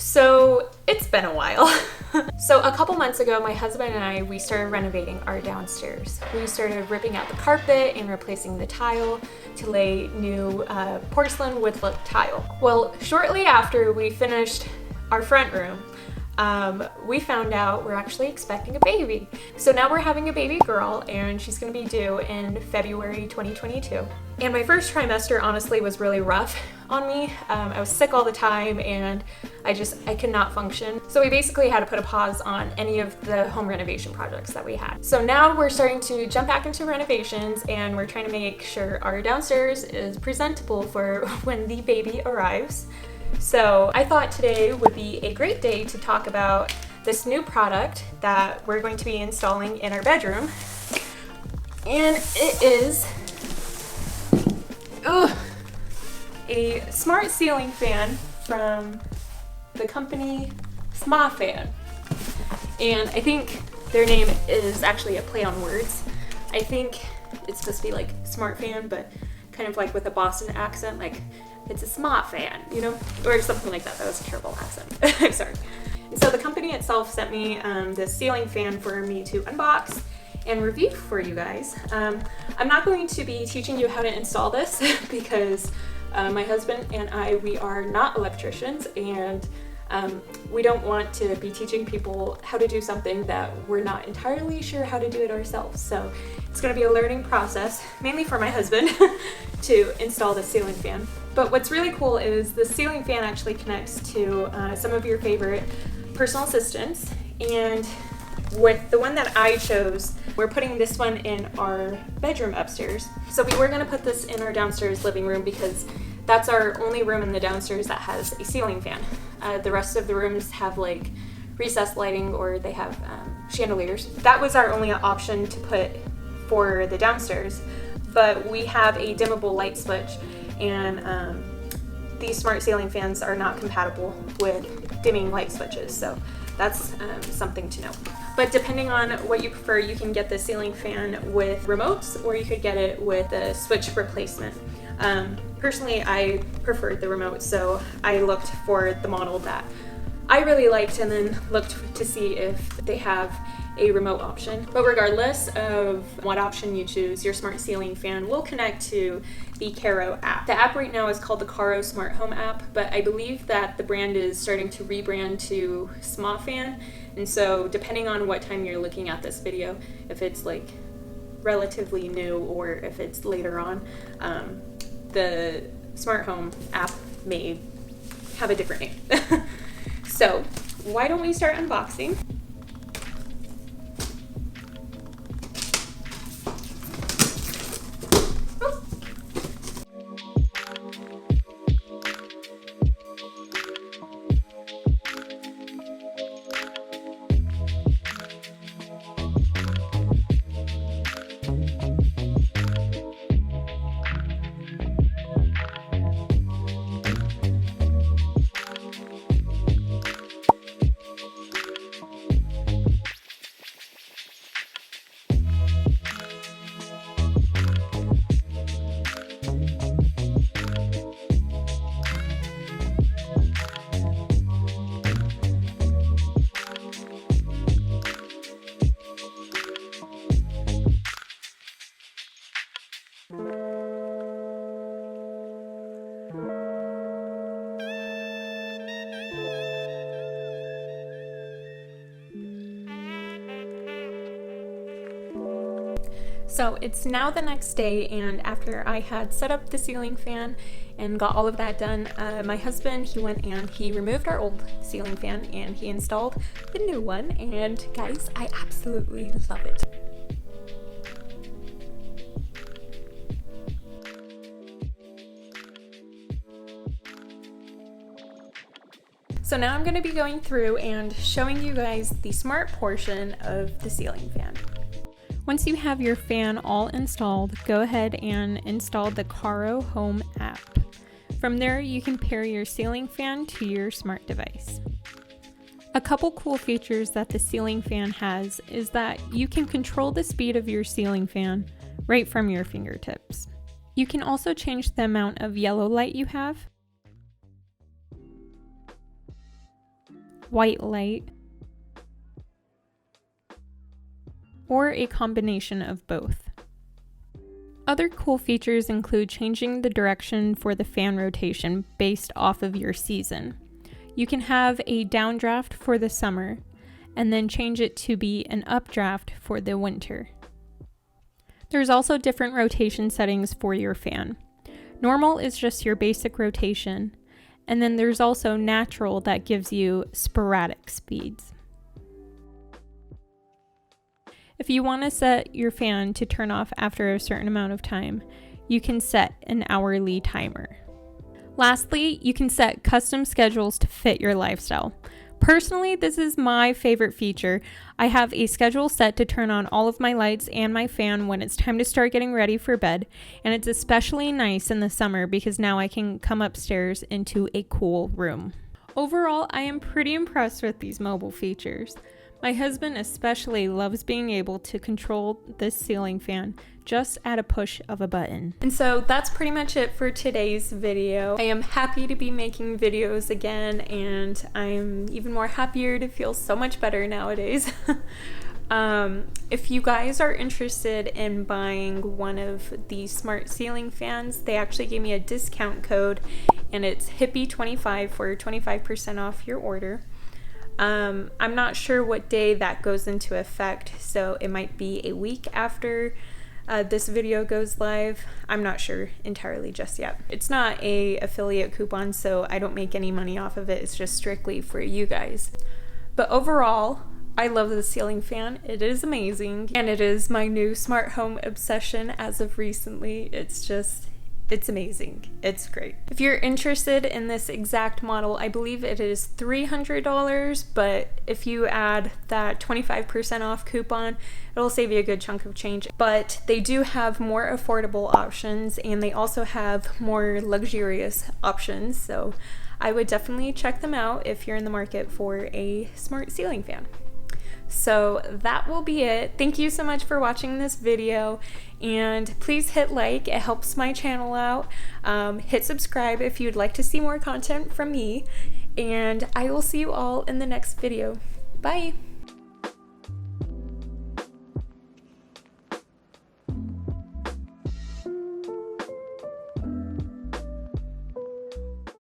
So it's been a while. So a couple months ago, my husband and I, we started renovating our downstairs. We started ripping out the carpet and replacing the tile to lay new porcelain wood look tile. Well, shortly after we finished our front room, we found out we're actually expecting a baby. So now we're having a baby girl, and she's gonna be due in February 2022. And my first trimester honestly was really rough on me. I was sick all the time, and I could not function. So we basically had to put a pause on any of the home renovation projects that we had. So now we're starting to jump back into renovations, and we're trying to make sure our downstairs is presentable for when the baby arrives. So I thought today would be a great day to talk about this new product that we're going to be installing in our bedroom. And it is a smart ceiling fan from the company Smafan. And I think their name is actually a play on words. I think it's supposed to be like smart fan, but kind of like with a Boston accent, like it's a smart fan, you know, or something like that. That was a terrible accent. I'm sorry. And so the company itself sent me this ceiling fan for me to unbox and review for you guys. I'm not going to be teaching you how to install this because my husband and I, we are not electricians, and we don't want to be teaching people how to do something that we're not entirely sure how to do it ourselves. So it's going to be a learning process, mainly for my husband, to install the ceiling fan. But what's really cool is the ceiling fan actually connects to some of your favorite personal assistants. And with the one that I chose, we're putting this one in our bedroom upstairs. So we were going to put this in our downstairs living room because that's our only room in the downstairs that has a ceiling fan. The rest of the rooms have like recessed lighting, or they have chandeliers. That was our only option to put for the downstairs, but we have a dimmable light switch, and these smart ceiling fans are not compatible with dimming light switches, so that's something to know. But depending on what you prefer, you can get the ceiling fan with remotes, or you could get it with a switch replacement. Personally, I preferred the remote, so I looked for the model that I really liked and then looked to see if they have a remote option. But regardless of what option you choose, your smart ceiling fan will connect to the Carro app. The app right now is called the Carro Smart Home app, but I believe that the brand is starting to rebrand to Smafan. And so depending on what time you're looking at this video, if it's like relatively new or if it's later on, the Smart Home app may have a different name. So why don't we start unboxing? So it's now the next day, and after I had set up the ceiling fan and got all of that done, my husband, he went and he removed our old ceiling fan and he installed the new one, and guys, I absolutely love it. So now I'm going to be going through and showing you guys the smart portion of the ceiling fan. Once you have your fan all installed, go ahead and install the Carro Home app. From there, you can pair your ceiling fan to your smart device. A couple cool features that the ceiling fan has is that you can control the speed of your ceiling fan right from your fingertips. You can also change the amount of yellow light you have. white light, or a combination of both. Other cool features include changing the direction for the fan rotation based off of your season. You can have a downdraft for the summer and then change it to be an updraft for the winter. There's also different rotation settings for your fan. Normal is just your basic rotation, and then there's also natural that gives you sporadic speeds. If you want to set your fan to turn off after a certain amount of time, you can set an hourly timer. Lastly, you can set custom schedules to fit your lifestyle. Personally, this is my favorite feature. I have a schedule set to turn on all of my lights and my fan when it's time to start getting ready for bed, and it's especially nice in the summer because now I can come upstairs into a cool room. Overall, I am pretty impressed with these mobile features. My husband especially loves being able to control this ceiling fan just at a push of a button. And so that's pretty much it for today's video. I am happy to be making videos again, and I'm even more happier to feel so much better nowadays. If you guys are interested in buying one of the smart ceiling fans, they actually gave me a discount code, and it's Hippie25 for 25% off your order. I'm not sure what day that goes into effect, so it might be a week after this video goes live. I'm not sure entirely just yet. It's not a affiliate coupon, so I don't make any money off of it. It's just strictly for you guys. But overall, I love the ceiling fan. It is amazing, and it is my new smart home obsession as of recently. It's amazing. It's great. If you're interested in this exact model, I believe it is $300, but if you add that 25% off coupon, it'll save you a good chunk of change. But they do have more affordable options, and they also have more luxurious options, so I would definitely check them out if you're in the market for a smart ceiling fan. So that will be it. Thank you so much for watching this video, and please hit like. It helps my channel out. Hit subscribe if you'd like to see more content from me, and I will see you all in the next video. Bye!